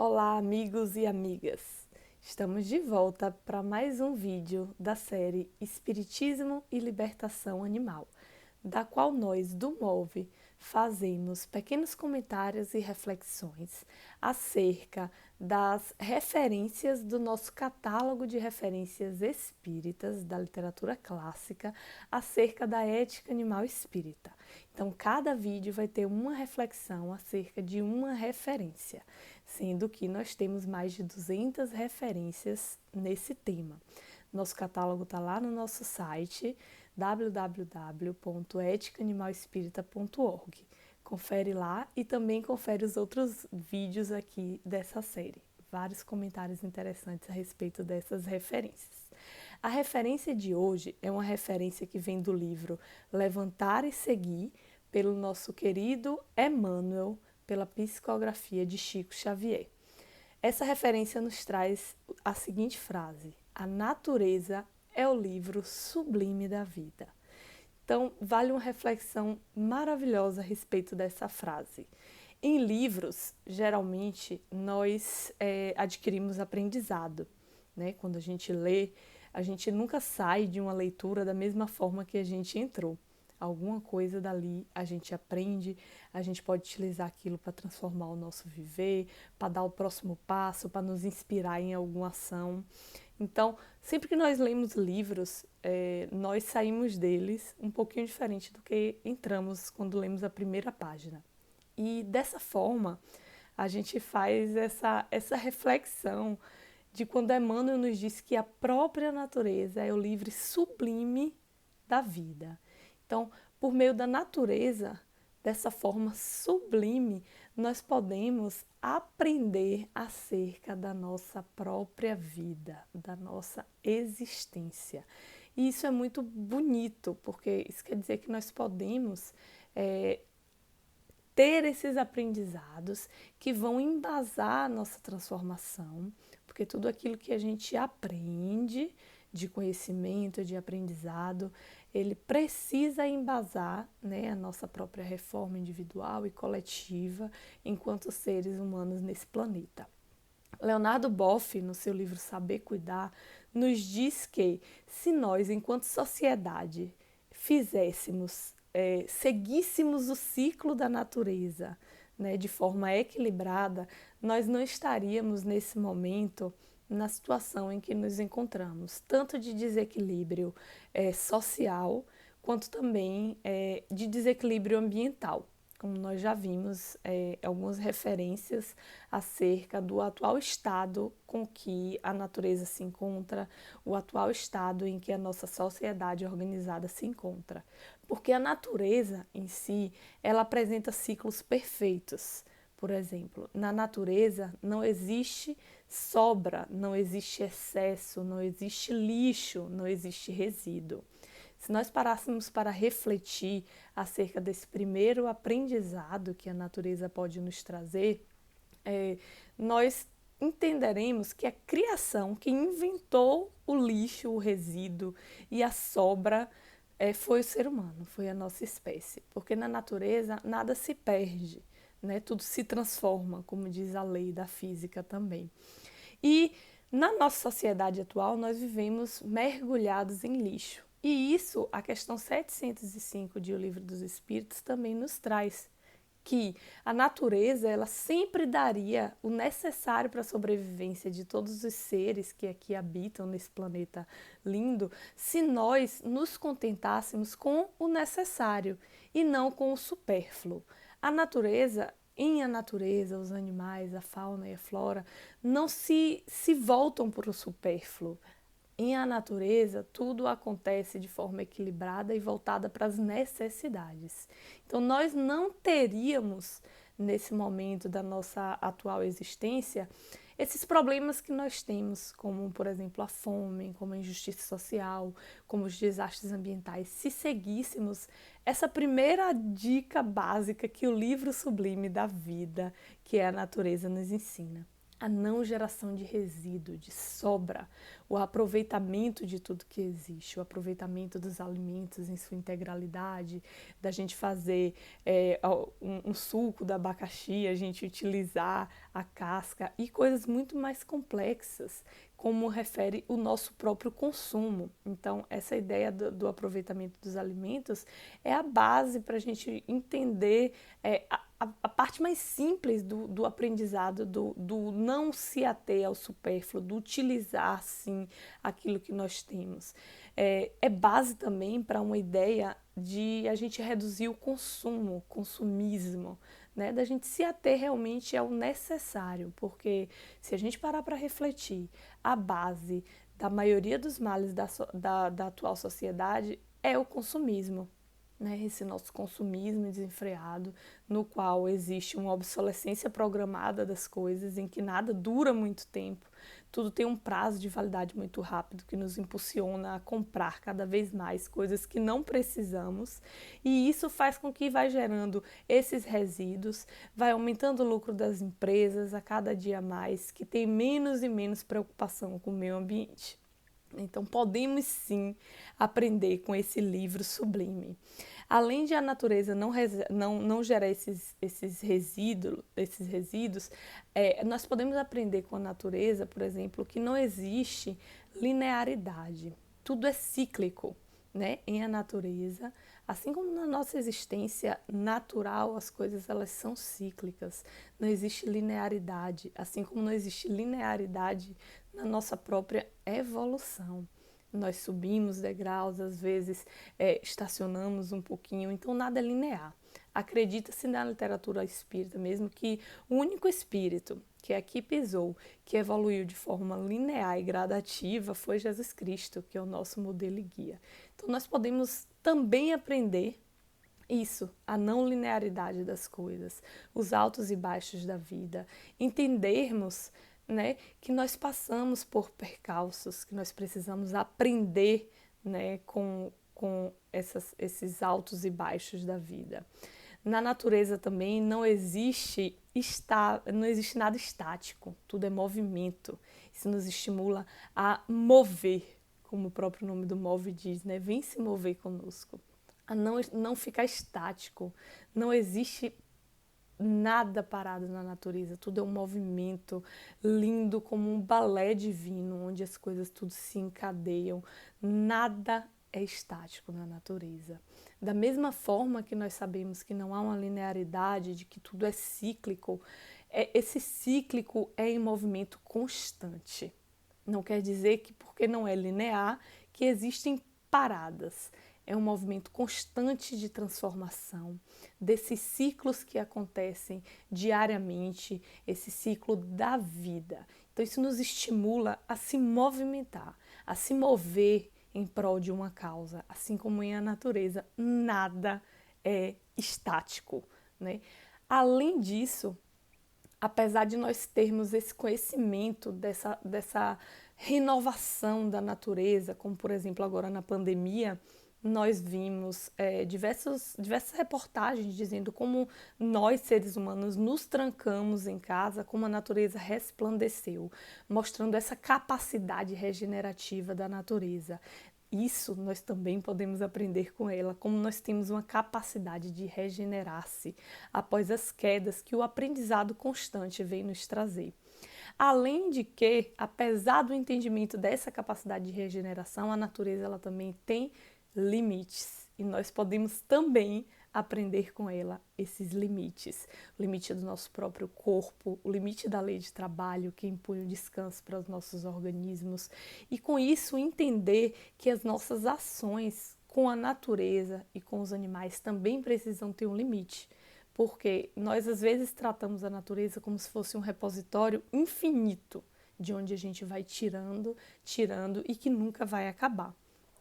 Olá, amigos e amigas! Estamos de volta para mais um vídeo da série Espiritismo e Libertação Animal, da qual nós, do MOVE, fazemos pequenos comentários e reflexões acerca das referências do nosso catálogo de referências espíritas da literatura clássica acerca da ética animal espírita. Então, cada vídeo vai ter uma reflexão acerca de uma referência, sendo que nós temos mais de 200 referências nesse tema. Nosso catálogo está lá no nosso site www.eticaanimalespirita.org. Confere lá e também confere os outros vídeos aqui dessa série. Vários comentários interessantes a respeito dessas referências. A referência de hoje é uma referência que vem do livro Levantar e Seguir, pelo nosso querido Emmanuel, pela psicografia de Chico Xavier. Essa referência nos traz a seguinte frase: a natureza é o livro sublime da vida. Então, vale uma reflexão maravilhosa a respeito dessa frase. Em livros, geralmente, nós adquirimos aprendizado, né? Quando a gente lê, a gente nunca sai de uma leitura da mesma forma que a gente entrou. Alguma coisa dali a gente aprende, a gente pode utilizar aquilo para transformar o nosso viver, para dar o próximo passo, para nos inspirar em alguma ação. Então, sempre que nós lemos livros, nós saímos deles um pouquinho diferente do que entramos quando lemos a primeira página. E dessa forma, a gente faz essa reflexão de quando Emmanuel nos diz que a própria natureza é o livro sublime da vida. Então, por meio da natureza, dessa forma sublime, nós podemos aprender acerca da nossa própria vida, da nossa existência. E isso é muito bonito, porque isso quer dizer que nós podemos ter esses aprendizados que vão embasar a nossa transformação, porque tudo aquilo que a gente aprende de conhecimento, de aprendizado, ele precisa embasar, né, a nossa própria reforma individual e coletiva enquanto seres humanos nesse planeta. Leonardo Boff, no seu livro Saber Cuidar, nos diz que se nós, enquanto sociedade, seguíssemos o ciclo da natureza, né, de forma equilibrada, nós não estaríamos nesse momento na situação em que nos encontramos, tanto de desequilíbrio social, quanto também de desequilíbrio ambiental. Como nós já vimos algumas referências acerca do atual estado com que a natureza se encontra, o atual estado em que a nossa sociedade organizada se encontra. Porque a natureza em si, ela apresenta ciclos perfeitos. Por exemplo, na natureza não existe sobra, não existe excesso, não existe lixo, não existe resíduo. Se nós parássemos para refletir acerca desse primeiro aprendizado que a natureza pode nos trazer, nós entenderemos que a criação, quem inventou o lixo, o resíduo e a sobra foi o ser humano, foi a nossa espécie. Porque na natureza nada se perde, né? Tudo se transforma, como diz a lei da física também. E na nossa sociedade atual, nós vivemos mergulhados em lixo. E isso, a questão 705 de O Livro dos Espíritos também nos traz, que a natureza ela sempre daria o necessário para a sobrevivência de todos os seres que aqui habitam nesse planeta lindo, se nós nos contentássemos com o necessário e não com o supérfluo. A natureza, os animais, a fauna e a flora, não se voltam para o supérfluo. Em a natureza, tudo acontece de forma equilibrada e voltada para as necessidades. Então, nós não teríamos, nesse momento da nossa atual existência, esses problemas que nós temos, como, por exemplo, a fome, como a injustiça social, como os desastres ambientais, se seguíssemos essa primeira dica básica que o livro sublime da vida, que é a natureza, nos ensina. a não geração de resíduo, de sobra, o aproveitamento de tudo que existe, o aproveitamento dos alimentos em sua integralidade, da gente fazer um suco do abacaxi, a gente utilizar a casca e coisas muito mais complexas, como refere o nosso próprio consumo. Então, essa ideia do aproveitamento dos alimentos é a base para a gente entender a parte mais simples do aprendizado, do não se ater ao supérfluo, do utilizar, sim, aquilo que nós temos. É base também para uma ideia de a gente reduzir o consumo, consumismo, né? Da gente se ater realmente ao necessário, porque se a gente parar para refletir, a base da maioria dos males da atual sociedade é o consumismo, né? Esse nosso consumismo desenfreado, no qual existe uma obsolescência programada das coisas, em que nada dura muito tempo, tudo tem um prazo de validade muito rápido, que nos impulsiona a comprar cada vez mais coisas que não precisamos, e isso faz com que vai gerando esses resíduos, vai aumentando o lucro das empresas a cada dia mais, que tem menos e menos preocupação com o meio ambiente. Então, podemos sim aprender com esse livro sublime. Além de a natureza não gerar esses resíduos, nós podemos aprender com a natureza, por exemplo, que não existe linearidade. Tudo é cíclico, né? Em a natureza, assim como na nossa existência natural, as coisas elas são cíclicas. Não existe linearidade, assim como não existe linearidade na nossa própria evolução. Nós subimos degraus, às vezes estacionamos um pouquinho, então nada é linear. Acredita-se na literatura espírita mesmo que o único espírito que aqui pisou, que evoluiu de forma linear e gradativa, foi Jesus Cristo, que é o nosso modelo e guia. Então nós podemos também aprender isso, a não linearidade das coisas, os altos e baixos da vida, entendermos, né, que nós passamos por percalços, que nós precisamos aprender, né, com esses altos e baixos da vida. Na natureza também não existe nada estático, tudo é movimento. Isso nos estimula a mover, como o próprio nome do Move diz, né? Vem se mover conosco, a não ficar estático. Não existe nada parado na natureza, tudo é um movimento lindo como um balé divino, onde as coisas tudo se encadeiam, nada é estático na natureza. Da mesma forma que nós sabemos que não há uma linearidade, de que tudo é cíclico, esse cíclico é em movimento constante. Não quer dizer que porque não é linear, que existem paradas. É um movimento constante de transformação, desses ciclos que acontecem diariamente, esse ciclo da vida. Então isso nos estimula a se movimentar, a se mover em prol de uma causa, assim como em a natureza, nada é estático, né? Além disso, apesar de nós termos esse conhecimento dessa renovação da natureza, como por exemplo agora na pandemia, nós vimos diversas reportagens dizendo como nós, seres humanos, nos trancamos em casa, como a natureza resplandeceu, mostrando essa capacidade regenerativa da natureza. Isso nós também podemos aprender com ela, como nós temos uma capacidade de regenerar-se após as quedas que o aprendizado constante vem nos trazer. Além de que, apesar do entendimento dessa capacidade de regeneração, a natureza ela também tem limites e nós podemos também aprender com ela esses limites. O limite do nosso próprio corpo, o limite da lei de trabalho que impõe o descanso para os nossos organismos e com isso entender que as nossas ações com a natureza e com os animais também precisam ter um limite. Porque nós às vezes tratamos a natureza como se fosse um repositório infinito, de onde a gente vai tirando e que nunca vai acabar.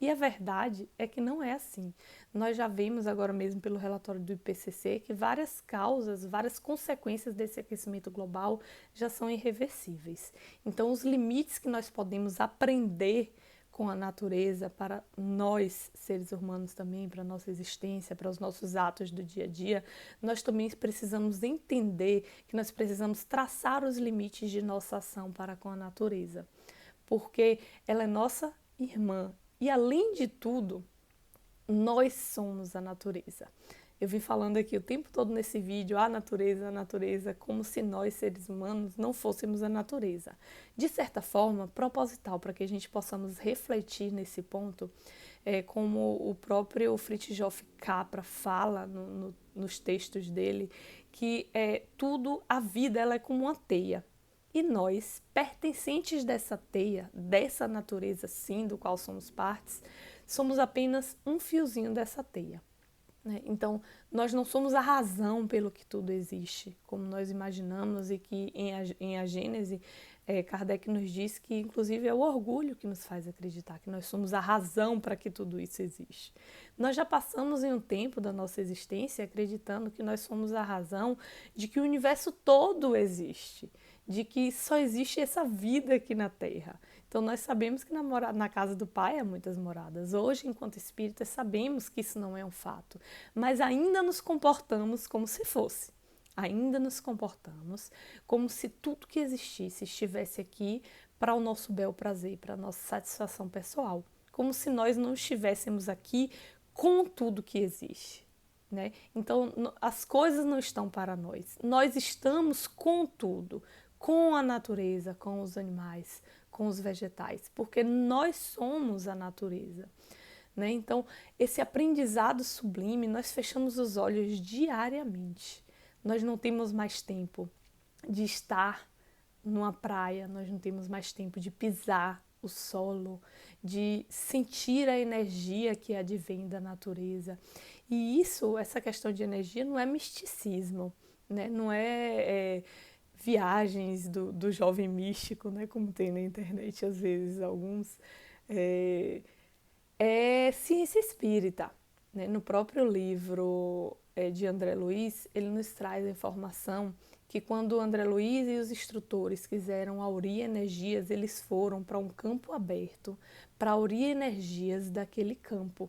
E a verdade é que não é assim. Nós já vimos agora mesmo pelo relatório do IPCC que várias causas, várias consequências desse aquecimento global já são irreversíveis. Então, os limites que nós podemos aprender com a natureza, para nós, seres humanos também, para a nossa existência, para os nossos atos do dia a dia, nós também precisamos entender que nós precisamos traçar os limites de nossa ação para com a natureza, porque ela é nossa irmã e, além de tudo, nós somos a natureza. Eu vim falando aqui o tempo todo nesse vídeo, a natureza, como se nós, seres humanos, não fôssemos a natureza. De certa forma, proposital, para que a gente possamos refletir nesse ponto, como o próprio Fritjof Capra fala nos textos dele, que tudo, a vida, ela é como uma teia. E nós, pertencentes dessa teia, dessa natureza, sim, do qual somos partes, somos apenas um fiozinho dessa teia. Então, nós não somos a razão pelo que tudo existe, como nós imaginamos, e que em a Gênese, Kardec nos diz que, inclusive, é o orgulho que nos faz acreditar que nós somos a razão para que tudo isso existe. Nós já passamos em um tempo da nossa existência acreditando que nós somos a razão de que o universo todo existe, de que só existe essa vida aqui na Terra. Então, nós sabemos que na casa do Pai há muitas moradas. Hoje, enquanto espíritas, sabemos que isso não é um fato, mas ainda nos comportamos como se fosse. Ainda nos comportamos como se tudo que existisse estivesse aqui para o nosso bel prazer, para a nossa satisfação pessoal. Como se nós não estivéssemos aqui com tudo que existe. Então, as coisas não estão para nós. Nós estamos com tudo, com a natureza, com os animais, com os vegetais, porque nós somos a natureza. Então, esse aprendizado sublime, nós fechamos os olhos diariamente. Nós não temos mais tempo de estar numa praia, nós não temos mais tempo de pisar o solo, de sentir a energia que advém da natureza. E essa questão de energia não é misticismo, não é viagens do jovem místico, como tem na internet às vezes alguns, é ciência espírita. No próprio livro de André Luiz, ele nos traz a informação que quando André Luiz e os instrutores quiseram aurir energias, eles foram para um campo aberto para aurir energias daquele campo.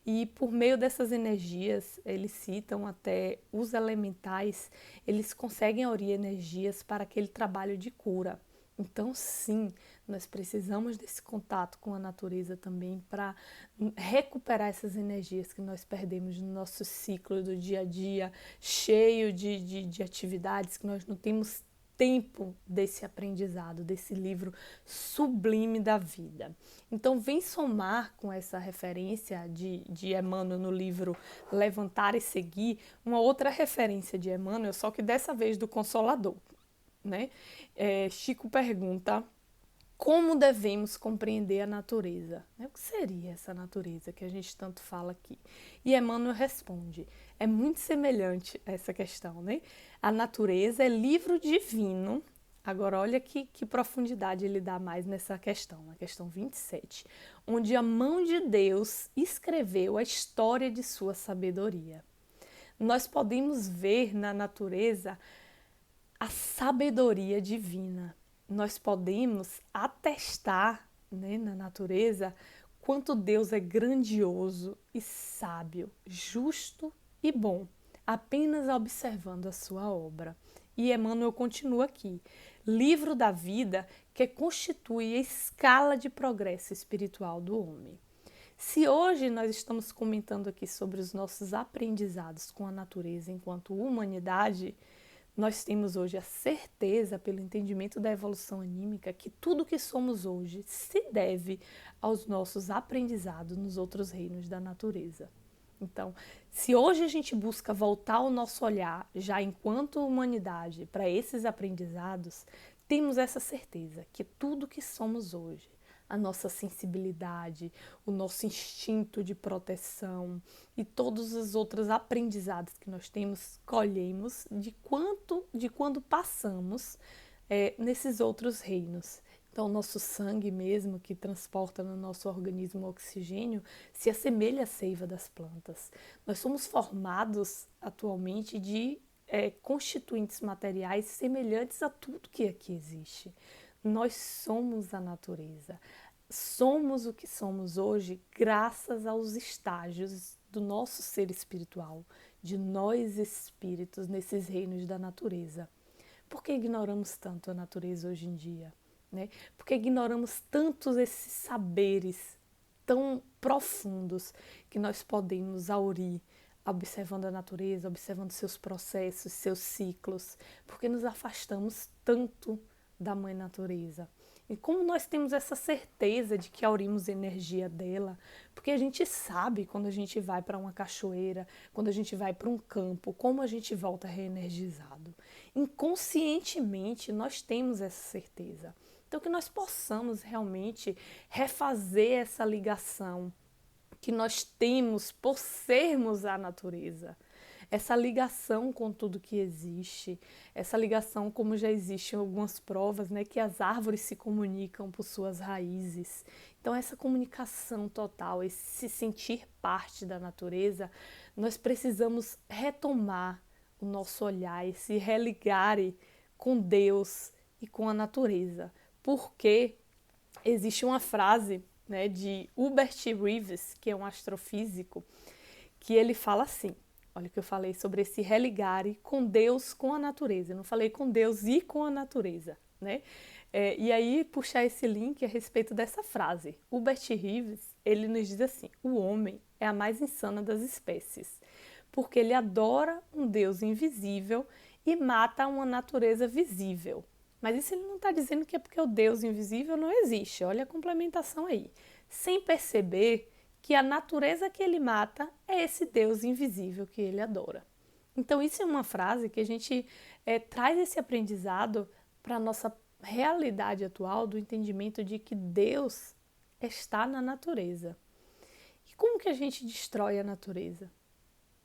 E por meio dessas energias, eles citam até os elementais, eles conseguem aurir energias para aquele trabalho de cura. Então, sim, nós precisamos desse contato com a natureza também para recuperar essas energias que nós perdemos no nosso ciclo do dia a dia, cheio de atividades, que nós não temos tempo desse aprendizado, desse livro sublime da vida. Então, vem somar com essa referência de Emmanuel no livro Levantar e Seguir, uma outra referência de Emmanuel, só que dessa vez do Consolador. Chico pergunta como devemos compreender a natureza. O que seria essa natureza que a gente tanto fala aqui? E Emmanuel responde, é muito semelhante a essa questão. A natureza é livro divino. Agora, olha que profundidade ele dá mais nessa questão, na questão 27, onde a mão de Deus escreveu a história de sua sabedoria. Nós podemos ver na natureza a sabedoria divina. Nós podemos atestar na natureza quanto Deus é grandioso e sábio, justo e bom, apenas observando a sua obra. E Emmanuel continua aqui, livro da vida que constitui a escala de progresso espiritual do homem. Se hoje nós estamos comentando aqui sobre os nossos aprendizados com a natureza enquanto humanidade, nós temos hoje a certeza, pelo entendimento da evolução anímica, que tudo que somos hoje se deve aos nossos aprendizados nos outros reinos da natureza. Então, se hoje a gente busca voltar o nosso olhar, já enquanto humanidade, para esses aprendizados, temos essa certeza que tudo que somos hoje, a nossa sensibilidade, o nosso instinto de proteção e todos os outros aprendizados que nós temos, colhemos de quando passamos nesses outros reinos. Então, o nosso sangue mesmo, que transporta no nosso organismo o oxigênio, se assemelha à seiva das plantas. Nós somos formados atualmente de constituintes materiais semelhantes a tudo que aqui existe. Nós somos a natureza. somos o que somos hoje graças aos estágios do nosso ser espiritual, de nós espíritos nesses reinos da natureza. Por que ignoramos tanto a natureza hoje em dia? Né? Por que ignoramos tantos esses saberes tão profundos que nós podemos aurir observando a natureza, observando seus processos, seus ciclos? Porque nos afastamos tanto da Mãe Natureza. E como nós temos essa certeza de que aurimos energia dela, porque a gente sabe quando a gente vai para uma cachoeira, quando a gente vai para um campo, como a gente volta reenergizado. Inconscientemente nós temos essa certeza. Então que nós possamos realmente refazer essa ligação que nós temos por sermos a natureza. Essa ligação com tudo que existe, essa ligação como já existe em algumas provas, né, que as árvores se comunicam por suas raízes. Então essa comunicação total, esse se sentir parte da natureza, nós precisamos retomar o nosso olhar e se religar com Deus e com a natureza. Porque existe uma frase, né, de Hubert Reeves, que é um astrofísico, que ele fala assim, olha o que eu falei sobre esse religare com Deus, com a natureza. Eu não falei com Deus e com a natureza, né? E aí puxar esse link a respeito dessa frase. Hubert Reeves, ele nos diz assim, o homem é a mais insana das espécies, porque ele adora um Deus invisível e mata uma natureza visível. Mas isso ele não está dizendo que é porque o Deus invisível não existe. Olha a complementação aí. Sem perceber que a natureza que ele mata é esse Deus invisível que ele adora. Então isso é uma frase que a gente traz esse aprendizado para a nossa realidade atual do entendimento de que Deus está na natureza. E como que a gente destrói a natureza?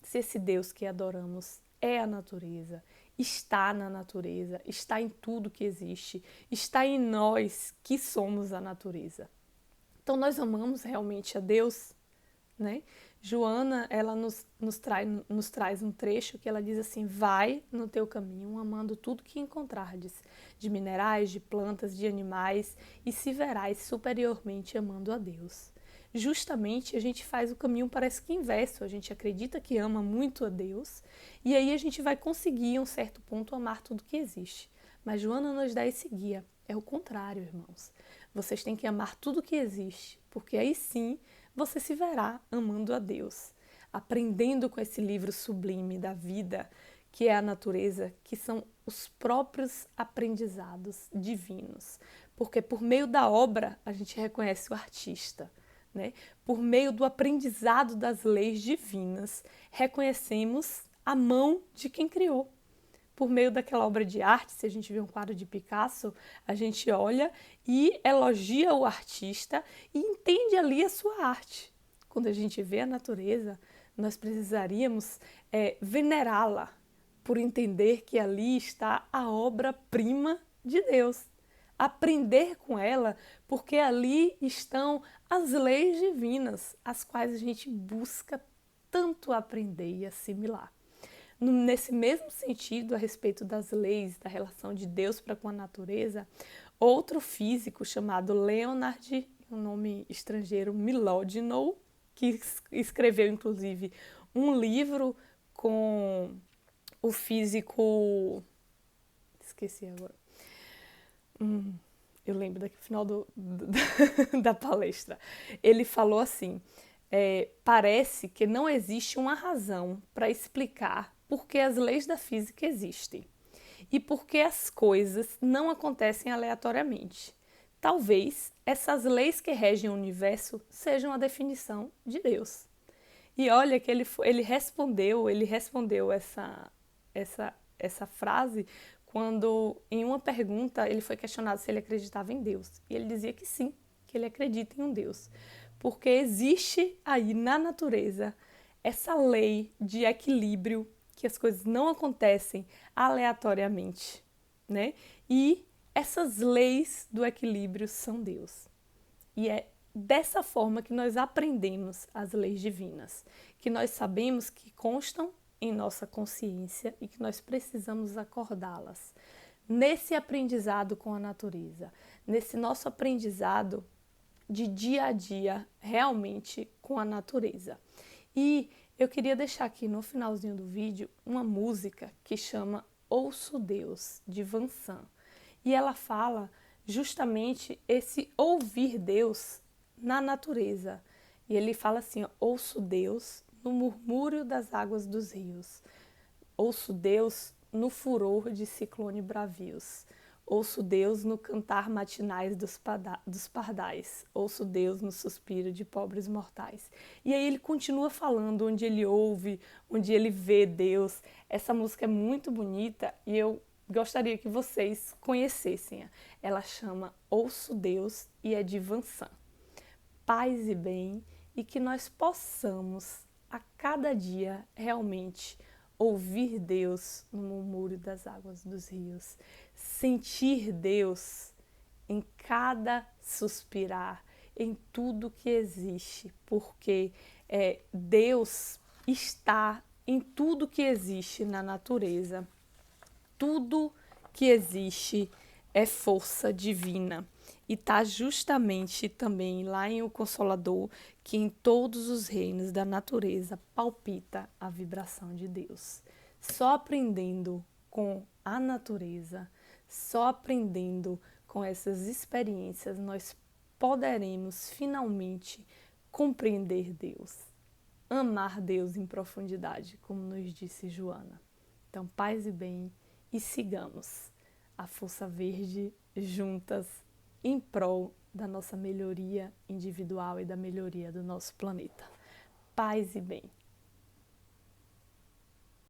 Se esse Deus que adoramos é a natureza, está na natureza, está em tudo que existe, está em nós que somos a natureza. Então nós amamos realmente a Deus, né? Joana, ela nos traz um trecho que ela diz assim, vai no teu caminho amando tudo que encontrardes, de minerais, de plantas, de animais, e se verás superiormente amando a Deus. Justamente a gente faz o caminho parece que inverso, a gente acredita que ama muito a Deus, e aí a gente vai conseguir em um certo ponto amar tudo que existe. Mas Joana nos dá esse guia, é o contrário, irmãos. Vocês têm que amar tudo que existe, porque aí sim você se verá amando a Deus, aprendendo com esse livro sublime da vida, que é a natureza, que são os próprios aprendizados divinos. Porque por meio da obra a gente reconhece o artista, né? Por meio do aprendizado das leis divinas, reconhecemos a mão de quem criou. Por meio daquela obra de arte, se a gente vê um quadro de Picasso, a gente olha e elogia o artista e entende ali a sua arte. Quando a gente vê a natureza, nós precisaríamos venerá-la por entender que ali está a obra-prima de Deus. Aprender com ela, porque ali estão as leis divinas, as quais a gente busca tanto aprender e assimilar. Nesse mesmo sentido, a respeito das leis, da relação de Deus para com a natureza, outro físico chamado Leonard, um nome estrangeiro, Milodinow, que escreveu inclusive um livro com o físico... Esqueci agora. Eu lembro daqui no final da palestra. Ele falou assim, parece que não existe uma razão para explicar por que as leis da física existem e por que as coisas não acontecem aleatoriamente. Talvez essas leis que regem o universo sejam a definição de Deus. E olha que ele respondeu essa frase quando, em uma pergunta, ele foi questionado se ele acreditava em Deus. E ele dizia que sim, que ele acredita em um Deus. Porque existe aí na natureza essa lei de equilíbrio, que as coisas não acontecem aleatoriamente, né? E essas leis do equilíbrio são Deus. E é dessa forma que nós aprendemos as leis divinas, que nós sabemos que constam em nossa consciência e que nós precisamos acordá-las. Nesse aprendizado com a natureza, nesse nosso aprendizado de dia a dia realmente com a natureza. E eu queria deixar aqui no finalzinho do vídeo uma música que chama Ouço Deus, de Vansan. E ela fala justamente esse ouvir Deus na natureza. E ele fala assim, ó, ouço Deus no murmúrio das águas dos rios. Ouço Deus no furor de ciclone bravios. Ouço Deus no cantar matinais dos pardais. Ouço Deus no suspiro de pobres mortais. E aí ele continua falando onde ele ouve, onde ele vê Deus. Essa música é muito bonita e eu gostaria que vocês conhecessem. Ela chama Ouço Deus e é de Vansan. Paz e bem, e que nós possamos a cada dia realmente ouvir Deus no murmúrio das águas dos rios, sentir Deus em cada suspirar, em tudo que existe, porque Deus está em tudo que existe na natureza. Tudo que existe é força divina. E está justamente também lá em O Consolador, que em todos os reinos da natureza palpita a vibração de Deus. Só aprendendo com a natureza, só aprendendo com essas experiências, nós poderemos finalmente compreender Deus, amar Deus em profundidade, como nos disse Joana. Então, paz e bem, e sigamos a Força Verde juntas em prol da nossa melhoria individual e da melhoria do nosso planeta. Paz e bem.